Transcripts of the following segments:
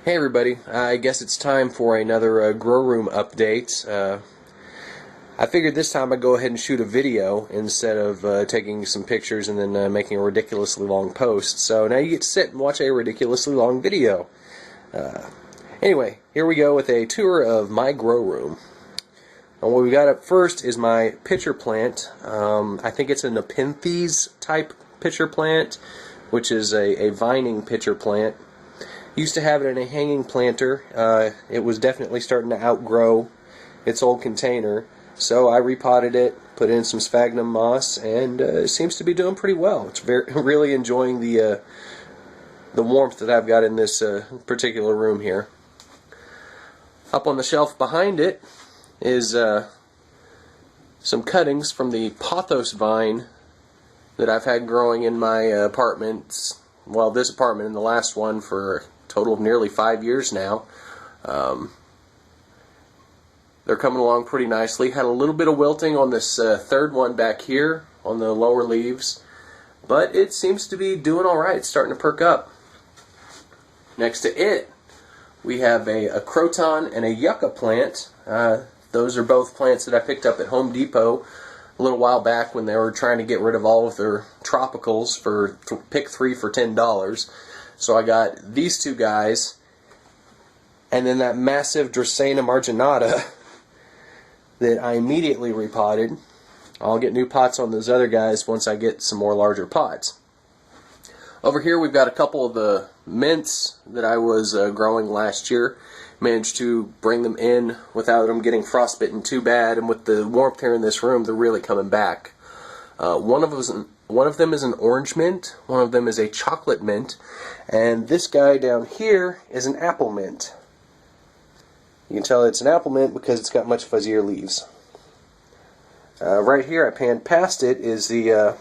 Hey everybody, I guess it's time for another grow room update. I figured this time I'd go ahead and shoot a video instead of taking some pictures and then making a ridiculously long post. So now you get to sit and watch a ridiculously long video. Anyway, here we go with a tour of my grow room. And what we got up first is my pitcher plant. I think it's a Nepenthes type pitcher plant, which is a vining pitcher plant. Used to have it in a hanging planter. It was definitely starting to outgrow its old container, so I repotted it, put in some sphagnum moss, and it seems to be doing pretty well. It's really enjoying the warmth that I've got in this particular room here. Up on the shelf behind it is some cuttings from the Pothos vine that I've had growing in my apartments. Well, this apartment and the last one for a total of nearly 5 years now. They're coming along pretty nicely. Had a little bit of wilting on this third one back here on the lower leaves, but it seems to be doing alright. It's starting to perk up. Next to it, we have a croton and a yucca plant. Those are both plants that I picked up at Home Depot a little while back when they were trying to get rid of all of their tropicals for pick 3 for $10. So I got these two guys, and then that massive Dracaena marginata that I immediately repotted. I'll get new pots on those other guys once I get some more larger pots. Over here we've got a couple of the mints that I was growing last year. Managed to bring them in without them getting frostbitten too bad, and with the warmth here in this room, they're really coming back. One of them is an orange mint, one of them is a chocolate mint, and this guy down here is an apple mint. You can tell it's an apple mint because it's got much fuzzier leaves. Right here, I panned past it, is the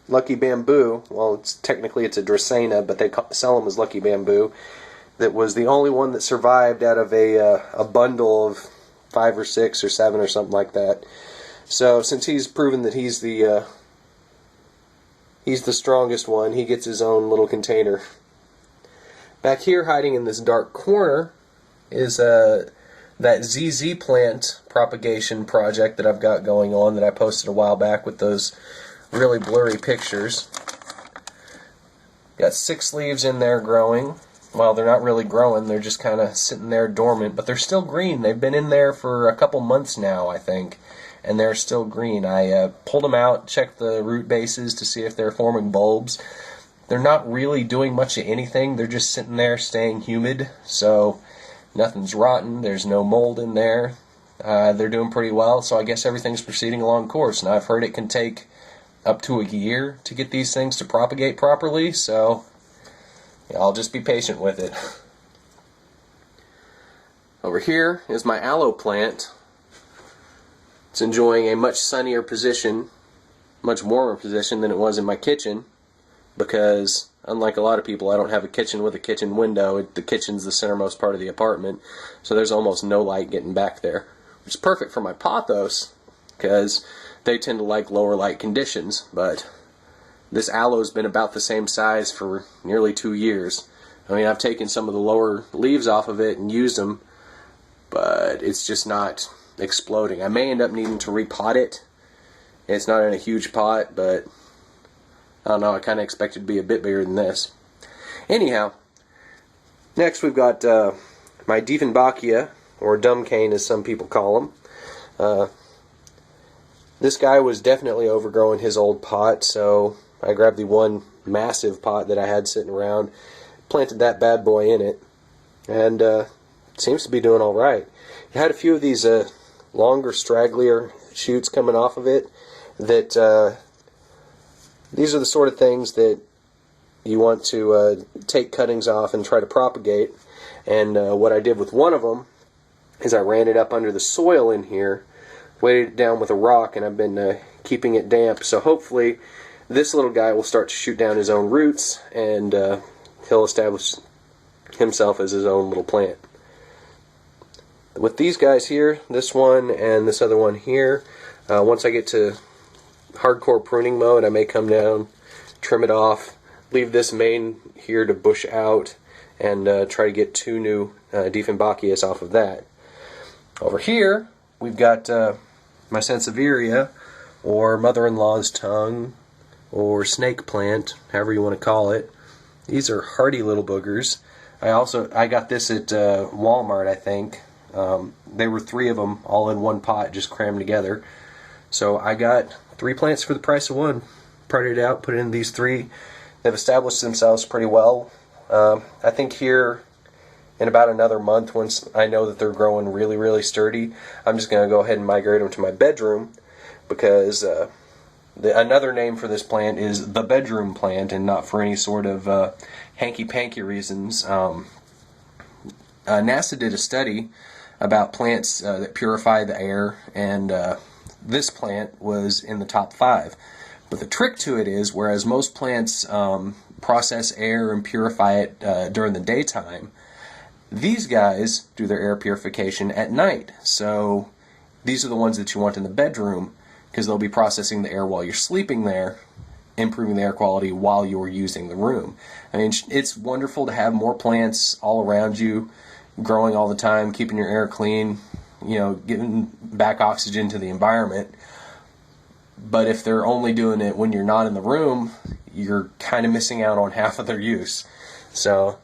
Lucky Bamboo. Well, technically it's a Dracaena, but they sell them as Lucky Bamboo. That was the only one that survived out of a bundle of 5 or 6 or 7 or something like that. So since he's proven that he's the strongest one, he gets his own little container. Back here, hiding in this dark corner, is that ZZPlant propagation project that I've got going on that I posted a while back with those really blurry pictures. Got 6 leaves in there growing. Well, they're not really growing, they're just kind of sitting there dormant, but they're still green. They've been in there for a couple months now, I think, and they're still green. I pulled them out, checked the root bases to see if they're forming bulbs. They're not really doing much of anything, they're just sitting there staying humid, so nothing's rotten, there's no mold in there. They're doing pretty well, so I guess everything's proceeding along course. Now, I've heard it can take up to a year to get these things to propagate properly, so I'll just be patient with it. Over here is my aloe plant. It's enjoying a much sunnier position, much warmer position than it was in my kitchen, because unlike a lot of people, I don't have a kitchen with a kitchen window. The kitchen's the centermost part of the apartment, so there's almost no light getting back there, which is perfect for my pothos, because they tend to like lower light conditions, but this aloe's been about the same size for nearly 2 years. I mean, I've taken some of the lower leaves off of it and used them, but it's just not exploding. I may end up needing to repot it. It's not in a huge pot, but I don't know, I kind of expect it to be a bit bigger than this. Anyhow, next we've got my Dieffenbachia, or dumb cane as some people call them. This guy was definitely overgrowing his old pot, so I grabbed the one massive pot that I had sitting around, planted that bad boy in it, and it seems to be doing alright. It had a few of these longer, stragglier shoots coming off of it that these are the sort of things that you want to take cuttings off and try to propagate. And what I did with one of them is I ran it up under the soil in here, weighted it down with a rock, and I've been keeping it damp, so hopefully this little guy will start to shoot down his own roots, and he'll establish himself as his own little plant. With these guys here, this one and this other one here, once I get to hardcore pruning mode, I may come down, trim it off, leave this main here to bush out, and try to get 2 new Dieffenbachia off of that. Over here, we've got my Sansevieria, or mother-in-law's tongue, or snake plant, however you want to call it. These are hardy little boogers. I got this at Walmart, I think. There were 3 of them all in one pot, just crammed together. So I got 3 plants for the price of 1. Parted it out, put it in these 3. They've established themselves pretty well. I think here in about another month, once I know that they're growing really, really sturdy, I'm just going to go ahead and migrate them to my bedroom, because another name for this plant is the bedroom plant, and not for any sort of hanky-panky reasons. NASA did a study about plants that purify the air, and this plant was in the top 5. But the trick to it is, whereas most plants process air and purify it during the daytime, these guys do their air purification at night. So these are the ones that you want in the bedroom, because they'll be processing the air while you're sleeping there, improving the air quality while you're using the room. I mean, it's wonderful to have more plants all around you, growing all the time, keeping your air clean, you know, giving back oxygen to the environment. But if they're only doing it when you're not in the room, you're kind of missing out on half of their use. So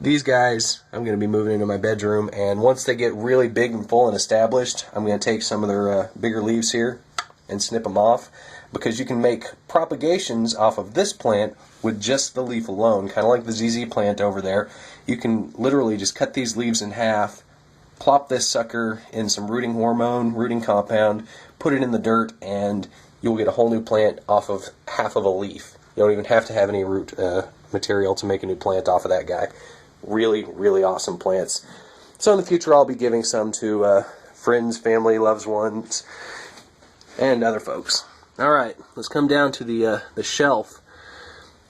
these guys, I'm going to be moving into my bedroom, and once they get really big and full and established, I'm going to take some of their bigger leaves here and snip them off, because you can make propagations off of this plant with just the leaf alone, kind of like the ZZPlant over there. You can literally just cut these leaves in half, plop this sucker in some rooting hormone, rooting compound, put it in the dirt, and you'll get a whole new plant off of half of a leaf. You don't even have to have any root material to make a new plant off of that guy. Really, really awesome plants. So in the future, I'll be giving some to friends, family, loved ones, and other folks. Alright, let's come down to the shelf.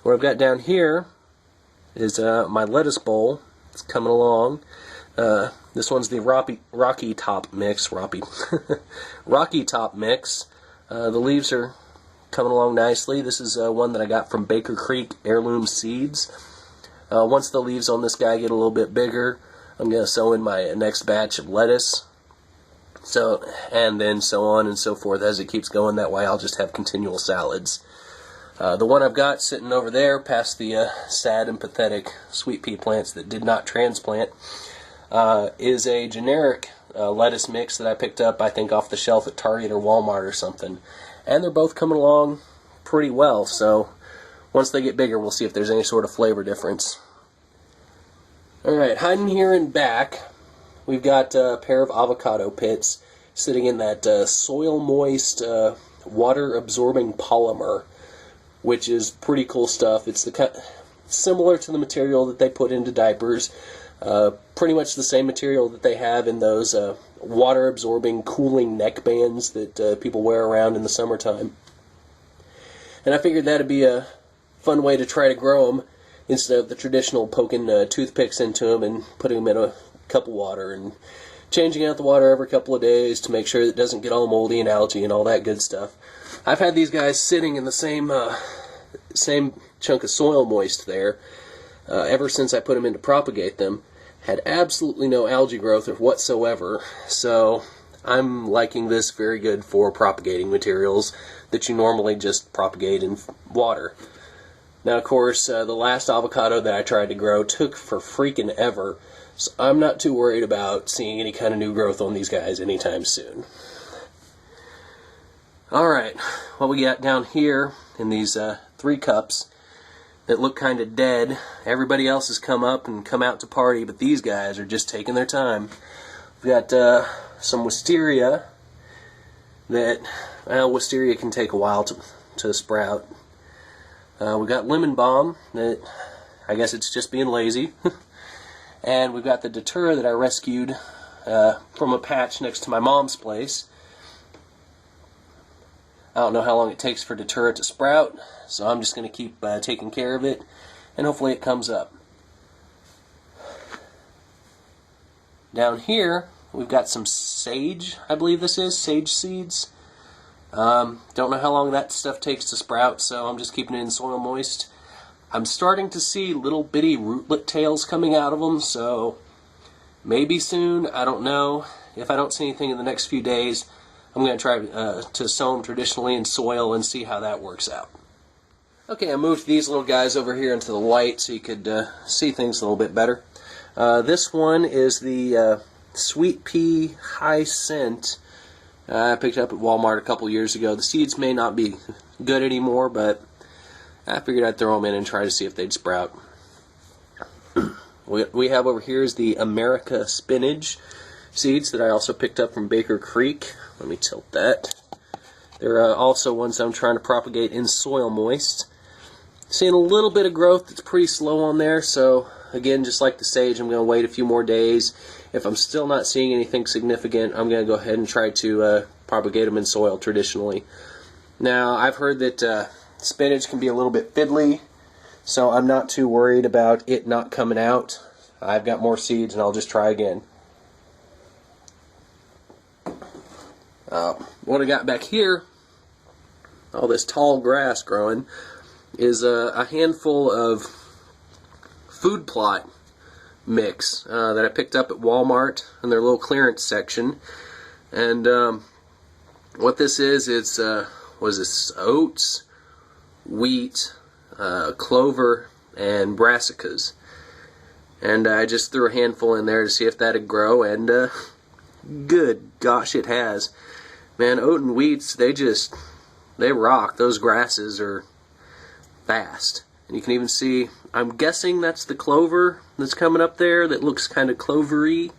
What I've got down here is my lettuce bowl. It's coming along. This one's the Rocky Top Mix. Rocky Top Mix. The leaves are coming along nicely. This is one that I got from Baker Creek Heirloom Seeds. Once the leaves on this guy get a little bit bigger, I'm going to sow in my next batch of lettuce. So, and then so on and so forth as it keeps going. That way I'll just have continual salads. The one I've got sitting over there, past the sad and pathetic sweet pea plants that did not transplant, is a generic lettuce mix that I picked up, I think, off the shelf at Target or Walmart or something. And they're both coming along pretty well, so once they get bigger, we'll see if there's any sort of flavor difference. Alright, hiding here in back, we've got a pair of avocado pits sitting in that soil-moist, water-absorbing polymer, which is pretty cool stuff. It's similar to the material that they put into diapers, pretty much the same material that they have in those water-absorbing cooling neckbands that people wear around in the summertime. And I figured that'd be a fun way to try to grow them, instead of the traditional poking toothpicks into them and putting them in a cup of water and changing out the water every couple of days to make sure it doesn't get all moldy and algae and all that good stuff. I've had these guys sitting in the same chunk of soil moist there ever since I put them in to propagate them. Had absolutely no algae growth or whatsoever, so I'm liking this very good for propagating materials that you normally just propagate in water. Now, of course, the last avocado that I tried to grow took for freaking ever, so I'm not too worried about seeing any kind of new growth on these guys anytime soon. Alright, what we got down here in these 3 cups that look kind of dead. Everybody else has come up and come out to party, but these guys are just taking their time. We've got some wisteria that, well, wisteria can take a while to sprout. We've got lemon balm that, I guess it's just being lazy. And we've got the datura that I rescued from a patch next to my mom's place. I don't know how long it takes for datura to sprout, so I'm just going to keep taking care of it, and hopefully it comes up. Down here, we've got some sage, I believe this is, sage seeds. Don't know how long that stuff takes to sprout, so I'm just keeping it in soil moist. I'm starting to see little bitty rootlet tails coming out of them, so maybe soon, I don't know. If I don't see anything in the next few days, I'm going to try to sow them traditionally in soil and see how that works out. Okay, I moved these little guys over here into the light so you could see things a little bit better. This one is the Sweet Pea High Scent. I picked it up at Walmart a couple years ago. The seeds may not be good anymore, but I figured I'd throw them in and try to see if they'd sprout. We have over here is the America Spinach seeds that I also picked up from Baker Creek. Let me tilt that. They're also ones I'm trying to propagate in soil moist. Seeing a little bit of growth that's pretty slow on there, so again, just like the sage, I'm going to wait a few more days. If I'm still not seeing anything significant, I'm going to go ahead and try to propagate them in soil traditionally. Now, I've heard that spinach can be a little bit fiddly, so I'm not too worried about it not coming out. I've got more seeds and I'll just try again. What I got back here, all this tall grass growing, is a handful of food plot mix that I picked up at Walmart in their little clearance section. And what this is, it's was this oats, wheat, clover, and brassicas. And I just threw a handful in there to see if that'd grow, and good gosh, it has. Man, oat and wheats, they rock. Those grasses are fast. And you can even see, I'm guessing that's the clover that's coming up there that looks kind of clovery.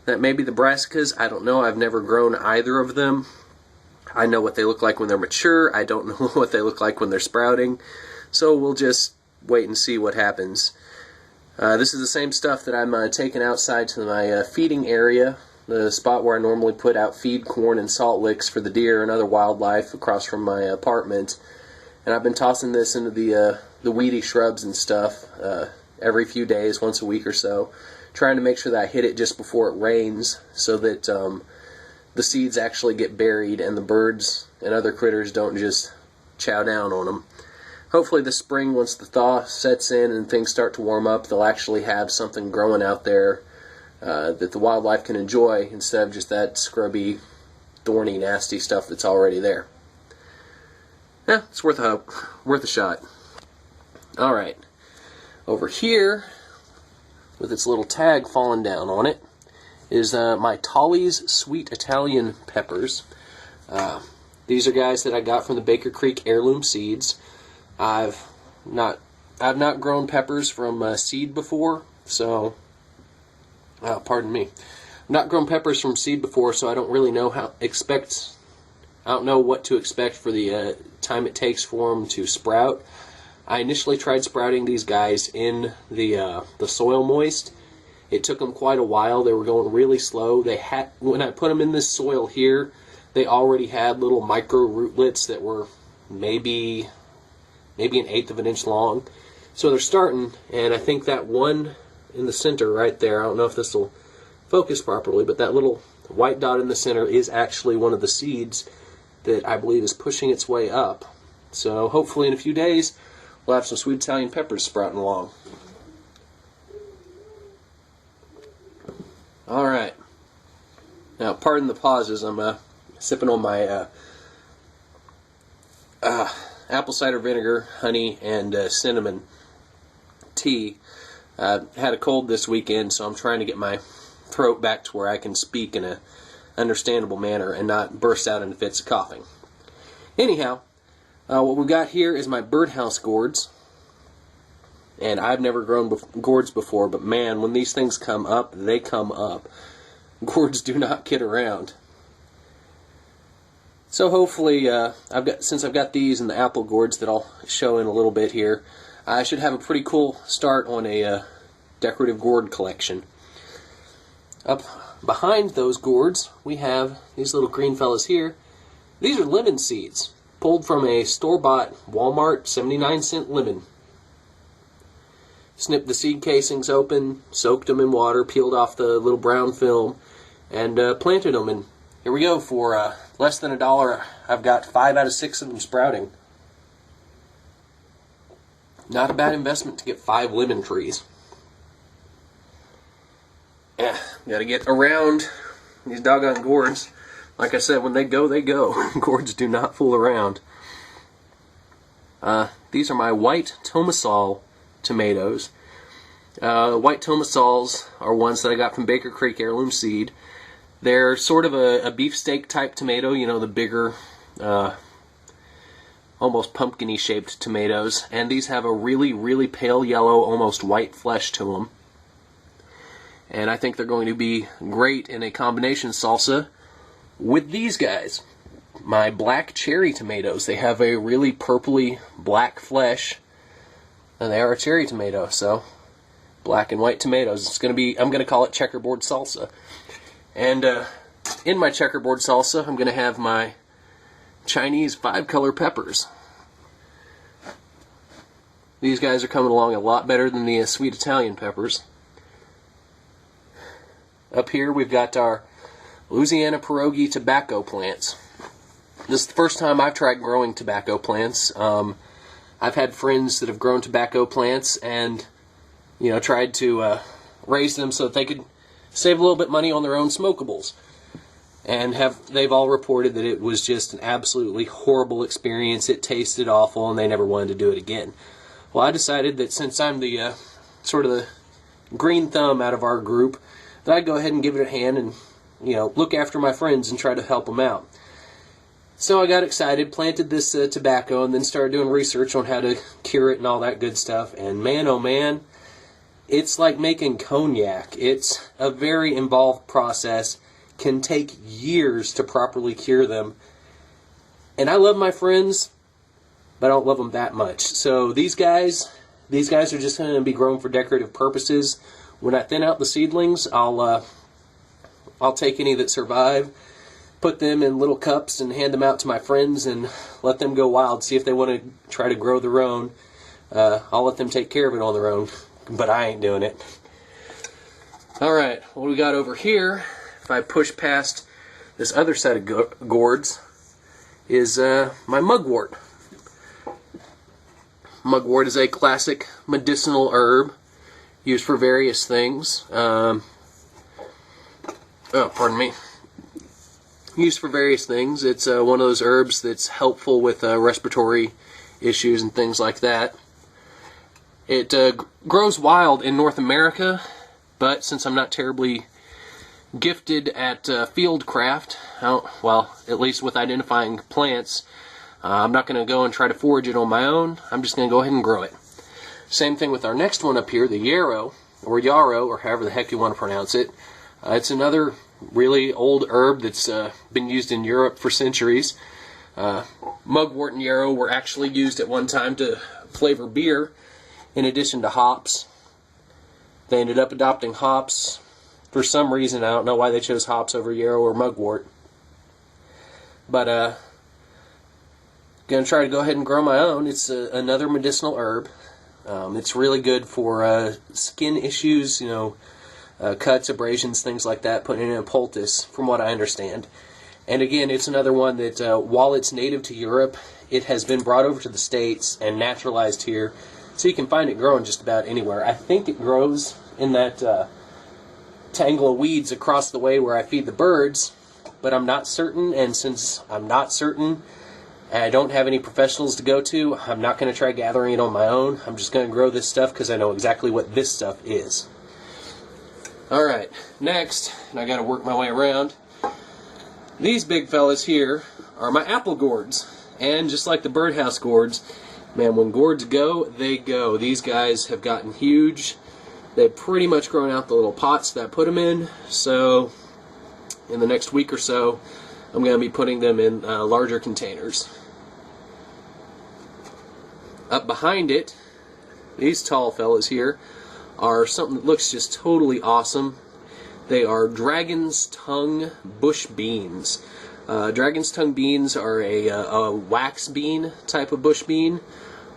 That may be the brassicas. I don't know. I've never grown either of them. I know what they look like when they're mature. I don't know what they look like when they're sprouting. So we'll just wait and see what happens. This is the same stuff that I'm taking outside to my feeding area, the spot where I normally put out feed corn and salt licks for the deer and other wildlife across from my apartment. And I've been tossing this into the weedy shrubs and stuff every few days, once a week or so, trying to make sure that I hit it just before it rains so that the seeds actually get buried and the birds and other critters don't just chow down on them. Hopefully this spring, once the thaw sets in and things start to warm up, they'll actually have something growing out there that the wildlife can enjoy instead of just that scrubby, thorny, nasty stuff that's already there. Yeah, it's worth a hope, worth a shot. Alright, over here, with its little tag falling down on it, is my Tolly's Sweet Italian Peppers. These are guys that I got from the Baker Creek heirloom seeds. I've not grown peppers from seed before, so pardon me. I've not grown peppers from seed before, so I don't really know I don't know what to expect for the time it takes for them to sprout. I initially tried sprouting these guys in the soil moist. It took them quite a while. They were going really slow. When I put them in this soil here, they already had little micro rootlets that were maybe an 1/8 of an inch long. So they're starting, and I think that one in the center right there, I don't know if this will focus properly, but that little white dot in the center is actually one of the seeds that I believe is pushing its way up. So hopefully in a few days, we'll have some sweet Italian peppers sprouting along. Alright. Now, pardon the pauses. I'm sipping on my apple cider vinegar, honey, and cinnamon tea. I had a cold this weekend, so I'm trying to get my throat back to where I can speak in a understandable manner and not burst out into fits of coughing. Anyhow, what we've got here is my birdhouse gourds. And I've never grown gourds before, but man, when these things come up, they come up. Gourds do not kid around. So hopefully, since I've got these and the apple gourds that I'll show in a little bit here, I should have a pretty cool start on a decorative gourd collection. Up behind those gourds, we have these little green fellas here. These are lemon seeds, pulled from a store-bought Walmart 79-cent lemon. Snipped the seed casings open, soaked them in water, peeled off the little brown film, and planted them. And here we go. For less than $1, I've got 5 out of 6 of them sprouting. Not a bad investment to get 5 lemon trees. Gotta get around these doggone gourds. Like I said, when they go, they go. Gourds do not fool around. These are my white tomasol tomatoes. White tomasols are ones that I got from Baker Creek Heirloom Seed. They're sort of a beefsteak type tomato, you know, the bigger, almost pumpkin-y shaped tomatoes. And these have a really, really pale yellow, almost white flesh to them. And I think they're going to be great in a combination salsa with these guys. My black cherry tomatoes. They have a really purpley black flesh, and they are a cherry tomato, so black and white tomatoes. It's going to be, I'm going to call it checkerboard salsa. And in my checkerboard salsa, I'm going to have my Chinese 5-color peppers. These guys are coming along a lot better than the sweet Italian peppers. Up here we've got our Louisiana pierogi tobacco plants. This is the first time I've tried growing tobacco plants. I've had friends that have grown tobacco plants and, you know, tried to raise them so that they could save a little bit of money on their own smokables. And they've all reported that it was just an absolutely horrible experience. It tasted awful and they never wanted to do it again. Well, I decided that since I'm the sort of the green thumb out of our group, that I'd go ahead and give it a hand and, you know, look after my friends and try to help them out. So I got excited, planted this tobacco, and then started doing research on how to cure it and all that good stuff. And man, oh man, it's like making cognac. It's a very involved process, can take years to properly cure them. And I love my friends, but I don't love them that much. So these guys are just going to be grown for decorative purposes. When I thin out the seedlings, I'll take any that survive, put them in little cups and hand them out to my friends and let them go wild, see if they want to try to grow their own. I'll let them take care of it on their own, but I ain't doing it. Alright, what we got over here, if I push past this other set of gourds, is my mugwort. Mugwort is a classic medicinal herb used for various things. Used for various things. It's one of those herbs that's helpful with respiratory issues and things like that. It grows wild in North America, but since I'm not terribly gifted at fieldcraft, well, at least with identifying plants, I'm not going to go and try to forage it on my own. I'm just going to go ahead and grow it. Same thing with our next one up here, the yarrow, or however the heck you want to pronounce it. It's another really old herb that's been used in Europe for centuries. Mugwort and yarrow were actually used at one time to flavor beer in addition to hops. They ended up adopting hops for some reason. I don't know why they chose hops over yarrow or mugwort. But going to try to go ahead and grow my own. It's another medicinal herb. It's really good for skin issues, you know, cuts, abrasions, things like that, putting it in a poultice, from what I understand. And again, it's another one that, while it's native to Europe, it has been brought over to the States and naturalized here, so you can find it growing just about anywhere. I think it grows in that tangle of weeds across the way where I feed the birds, but I'm not certain, and since I'm not certain, and I don't have any professionals to go to, I'm not going to try gathering it on my own. I'm just going to grow this stuff because I know exactly what this stuff is. Alright, next, and I got to work my way around, these big fellas here are my apple gourds. And just like the birdhouse gourds, man, when gourds go, they go. These guys have gotten huge. They've pretty much grown out the little pots that I put them in, so in the next week or so, I'm going to be putting them in larger containers. Up behind it, these tall fellas here are something that looks just totally awesome. They are dragon's tongue bush beans. Dragon's tongue beans are a wax bean type of bush bean.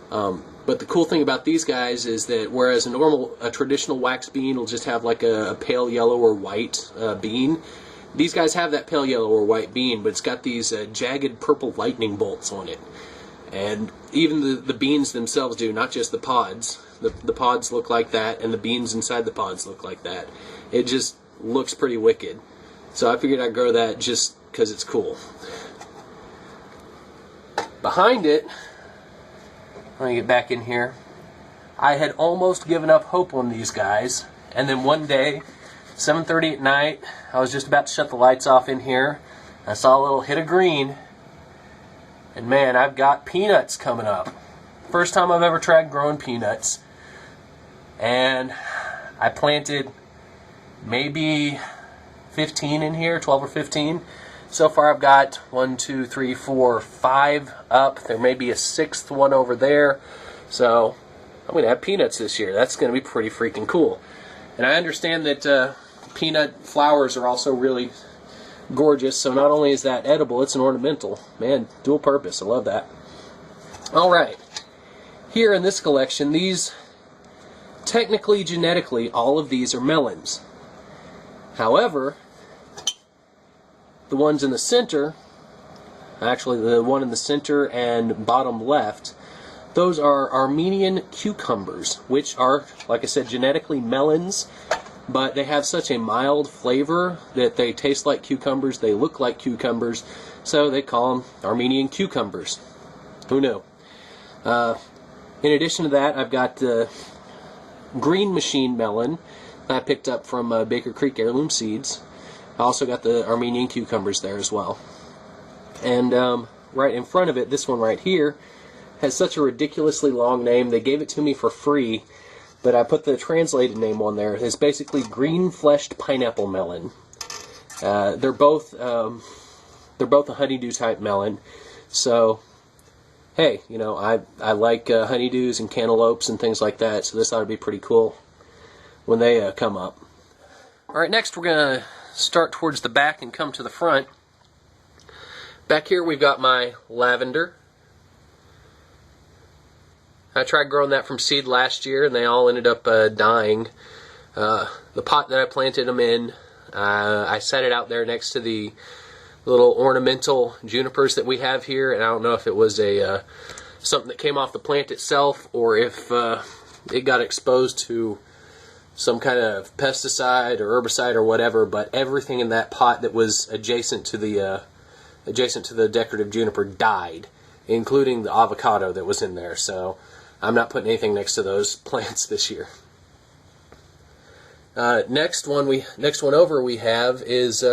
But the cool thing about these guys is that whereas a traditional wax bean will just have like a pale yellow or white bean, these guys have that pale yellow or white bean, but it's got these jagged purple lightning bolts on it. And even the beans themselves do, not just the pods. The pods look like that, and the beans inside the pods look like that. It just looks pretty wicked. So I figured I'd grow that just because it's cool. Behind it, let me get back in here. I had almost given up hope on these guys, and then one day, 7:30 at night, I was just about to shut the lights off in here. I saw a little hit of green, and man, I've got peanuts coming up. First time I've ever tried growing peanuts. And I planted maybe 15 in here, 12 or 15. So far I've got 1, 2, 3, 4, 5 up. There may be a 6th one over there. So I'm going to have peanuts this year. That's going to be pretty freaking cool. And I understand that peanut flowers are also really gorgeous. So not only is that edible, it's an ornamental. Man, dual purpose. I love that. Alright. Here in this collection, these, technically, genetically, all of these are melons. However, the ones in the center, actually the one in the center and bottom left, those are Armenian cucumbers, which are, like I said, genetically melons, but they have such a mild flavor that they taste like cucumbers, they look like cucumbers, so they call them Armenian cucumbers. Who knew? In addition to that, I've got the green machine melon that I picked up from Baker Creek Heirloom Seeds. I also got the Armenian cucumbers there as well. And right in front of it, this one right here, has such a ridiculously long name. They gave it to me for free, but I put the translated name on there. It's basically green-fleshed pineapple melon. They're both a honeydew type melon. So, hey, you know, I like honeydews and cantaloupes and things like that, so this ought to be pretty cool when they come up. Alright, next we're going to start towards the back and come to the front. Back here we've got my lavender. I tried growing that from seed last year, and they all ended up dying. The pot that I planted them in, I set it out there next to the little ornamental junipers that we have here, and I don't know if it was a something that came off the plant itself, or if it got exposed to some kind of pesticide or herbicide or whatever, but everything in that pot that was adjacent to the decorative juniper died, including the avocado that was in there. So I'm not putting anything next to those plants this year. Next one over we have is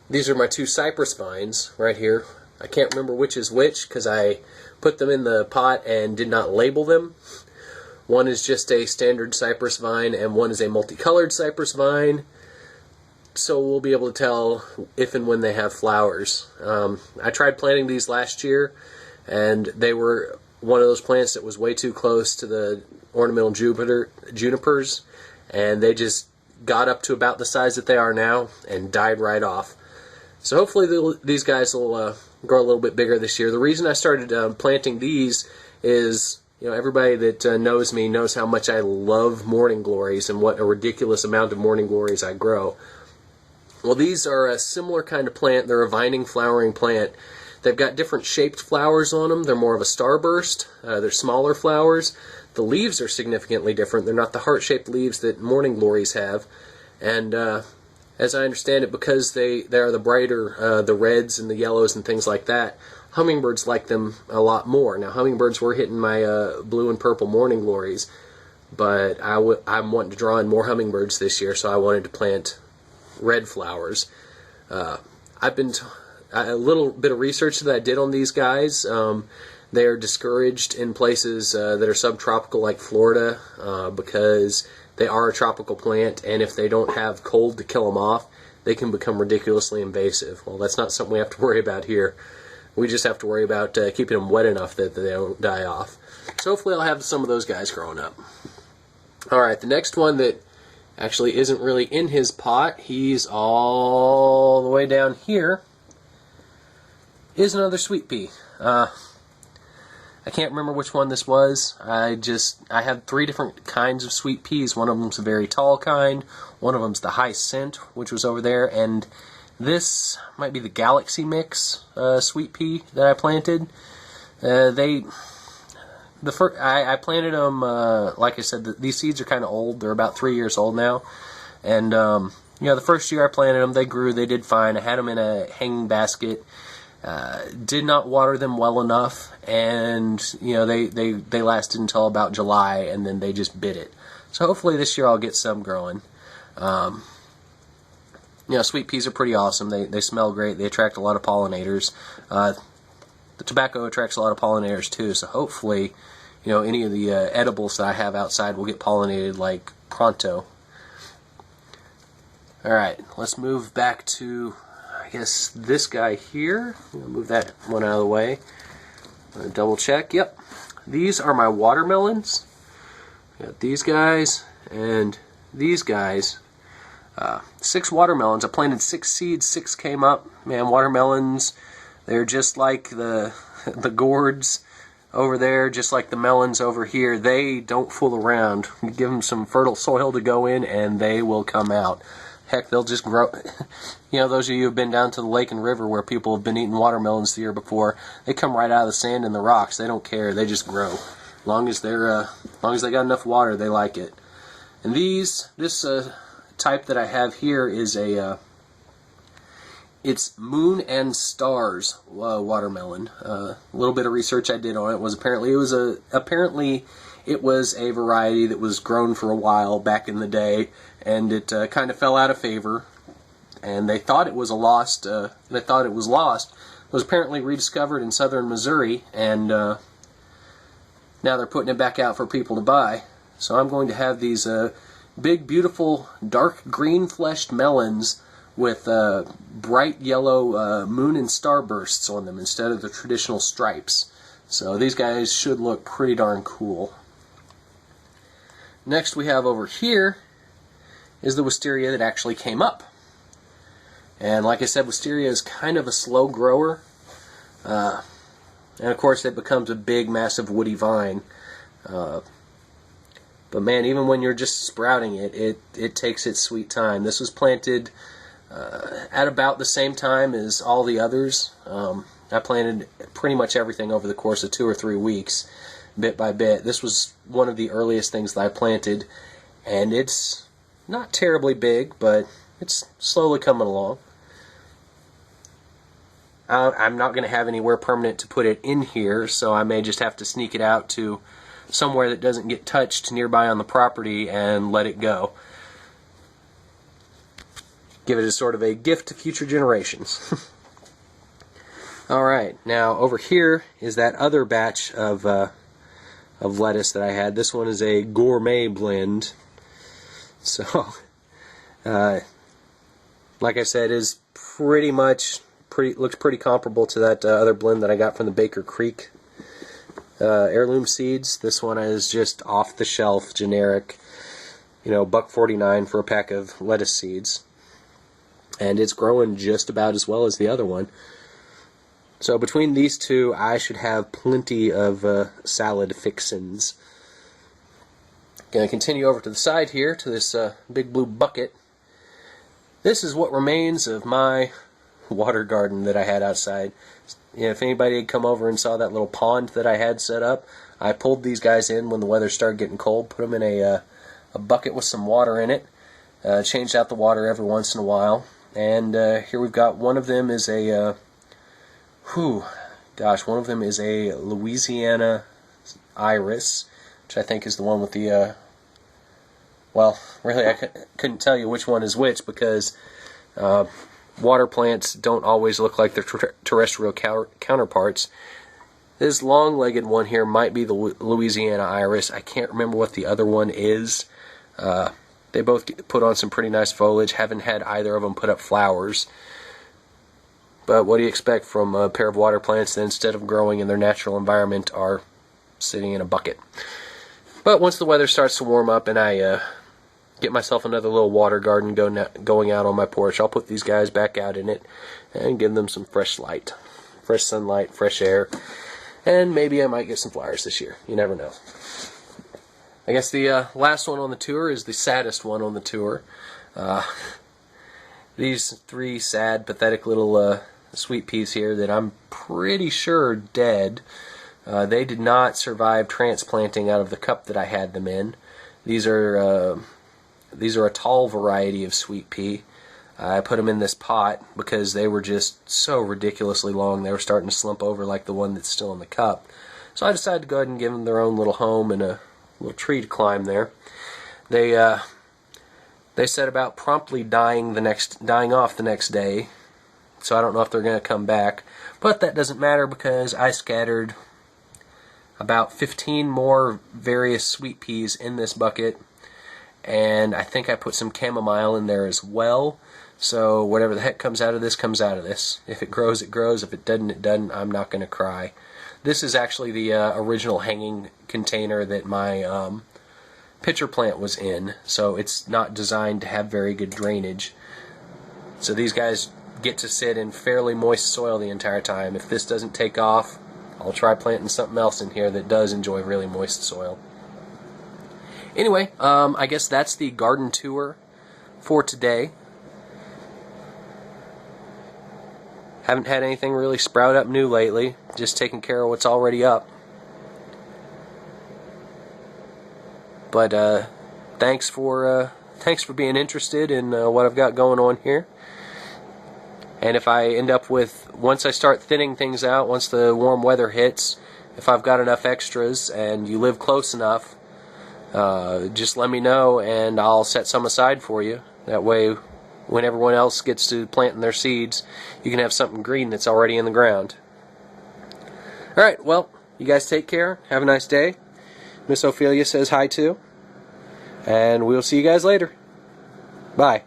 these are my 2 cypress vines right here. I can't remember which is which because I put them in the pot and did not label them. One is just a standard cypress vine and one is a multicolored cypress vine. So we'll be able to tell if and when they have flowers. I tried planting these last year, and they were one of those plants that was way too close to the ornamental junipers, and they just got up to about the size that they are now and died right off. So hopefully these guys will grow a little bit bigger this year. The reason I started planting these is, you know, everybody that knows me knows how much I love morning glories and what a ridiculous amount of morning glories I grow. Well, these are a similar kind of plant. They're a vining, flowering plant. They've got different shaped flowers on them. They're more of a starburst. They're smaller flowers. The leaves are significantly different. They're not the heart-shaped leaves that morning glories have. And as I understand it, because they are the brighter, the reds and the yellows and things like that, hummingbirds like them a lot more. Now, hummingbirds were hitting my blue and purple morning glories, but I'm wanting to draw in more hummingbirds this year, so I wanted to plant red flowers. I've been a little bit of research that I did on these guys. They are discouraged in places that are subtropical like Florida because they are a tropical plant, and if they don't have cold to kill them off, they can become ridiculously invasive. Well, that's not something we have to worry about here. We just have to worry about keeping them wet enough that they don't die off. So hopefully I'll have some of those guys growing up. Alright, the next one that actually isn't really in his pot, he's all the way down here, is another sweet pea. I can't remember which one this was. I have 3 different kinds of sweet peas. One of them's a very tall kind, one of them's the high scent, which was over there, and this might be the Galaxy Mix sweet pea that I planted. I planted them, like I said, these seeds are kind of old. They're about 3 years old now. And, the first year I planted them, they grew, they did fine. I had them in a hanging basket. Did not water them well enough, and, they lasted until about July, and then they just bit it. So hopefully this year I'll get some growing. Sweet peas are pretty awesome. They smell great. They attract a lot of pollinators. The tobacco attracts a lot of pollinators too, so hopefully, any of the edibles that I have outside will get pollinated like pronto. Alright, let's move back to, I guess, this guy here. I'm going to move that one out of the way. I'm going to double check. Yep. These are my watermelons. Got these guys and these guys. 6 watermelons. I planted 6 seeds, 6 came up. Man, watermelons, they're just like the gourds over there, just like the melons over here. They don't fool around. You give them some fertile soil to go in and they will come out. Heck, they'll just grow. Those of you who have been down to the lake and river where people have been eating watermelons the year before, they come right out of the sand and the rocks. They don't care. They just grow. As long as they got enough water, they like it. And this type that I have here is it's Moon and Stars watermelon. A little bit of research I did on it was apparently it was a variety that was grown for a while back in the day, and it kind of fell out of favor. And they thought it was lost. It was apparently rediscovered in southern Missouri, and now they're putting it back out for people to buy. So I'm going to have these big, beautiful, dark green-fleshed melons with bright yellow moon and star bursts on them instead of the traditional stripes. So these guys should look pretty darn cool. Next we have over here is the wisteria that actually came up. And like I said, wisteria is kind of a slow grower. And of course it becomes a big, massive woody vine. But man, even when you're just sprouting it takes its sweet time. This was planted at about the same time as all the others. I planted pretty much everything over the course of 2 or 3 weeks, bit by bit. This was one of the earliest things that I planted, and it's not terribly big, but it's slowly coming along. I'm not going to have anywhere permanent to put it in here, so I may just have to sneak it out to somewhere that doesn't get touched nearby on the property and let it go. Give it as sort of a gift to future generations. Alright, now over here is that other batch of lettuce that I had. This one is a gourmet blend. So, like I said, is looks pretty comparable to that other blend that I got from the Baker Creek heirloom seeds. This one is just off the shelf, generic, $1.49 for a pack of lettuce seeds. And it's growing just about as well as the other one. So between these two, I should have plenty of salad fixins. Going to continue over to the side here to this big blue bucket. This is what remains of my water garden that I had outside. If anybody had come over and saw that little pond that I had set up, I pulled these guys in when the weather started getting cold, put them in a bucket with some water in it, changed out the water every once in a while, and here we've got one of them is a one of them is a Louisiana iris, which I think is the one with the well, really I couldn't tell you which one is which because water plants don't always look like their terrestrial counterparts. This long-legged one here might be the Louisiana iris. I can't remember what the other one is. They both put on some pretty nice foliage. Haven't had either of them put up flowers. But what do you expect from a pair of water plants that instead of growing in their natural environment are sitting in a bucket? But once the weather starts to warm up and I get myself another little water garden going out on my porch, I'll put these guys back out in it and give them some fresh light, fresh sunlight, fresh air, and maybe I might get some flowers this year. You never know. I guess the last one on the tour is the saddest one on the tour. These 3 sad, pathetic little sweet peas here that I'm pretty sure are dead. They did not survive transplanting out of the cup that I had them in. These are a tall variety of sweet pea. I put them in this pot because they were just so ridiculously long. They were starting to slump over like the one that's still in the cup. So I decided to go ahead and give them their own little home and a little tree to climb there. They set about promptly dying off the next day. So I don't know if they're going to come back. But that doesn't matter because I scattered about 15 more various sweet peas in this bucket, and I think I put some chamomile in there as well. So whatever the heck comes out of this comes out of this. If it grows, it grows. If it doesn't, it doesn't. I'm not going to cry. This is actually the original hanging container that my pitcher plant was in, so it's not designed to have very good drainage. So these guys get to sit in fairly moist soil the entire time. If this doesn't take off, I'll try planting something else in here that does enjoy really moist soil. Anyway, I guess that's the garden tour for today. Haven't had anything really sprout up new lately, just taking care of what's already up. But thanks for being interested in what I've got going on here. And if I end up with, once I start thinning things out, once the warm weather hits, if I've got enough extras and you live close enough, just let me know and I'll set some aside for you. That way, when everyone else gets to planting their seeds, you can have something green that's already in the ground. Alright, well, you guys take care. Have a nice day. Miss Ophelia says hi too. And we'll see you guys later. Bye.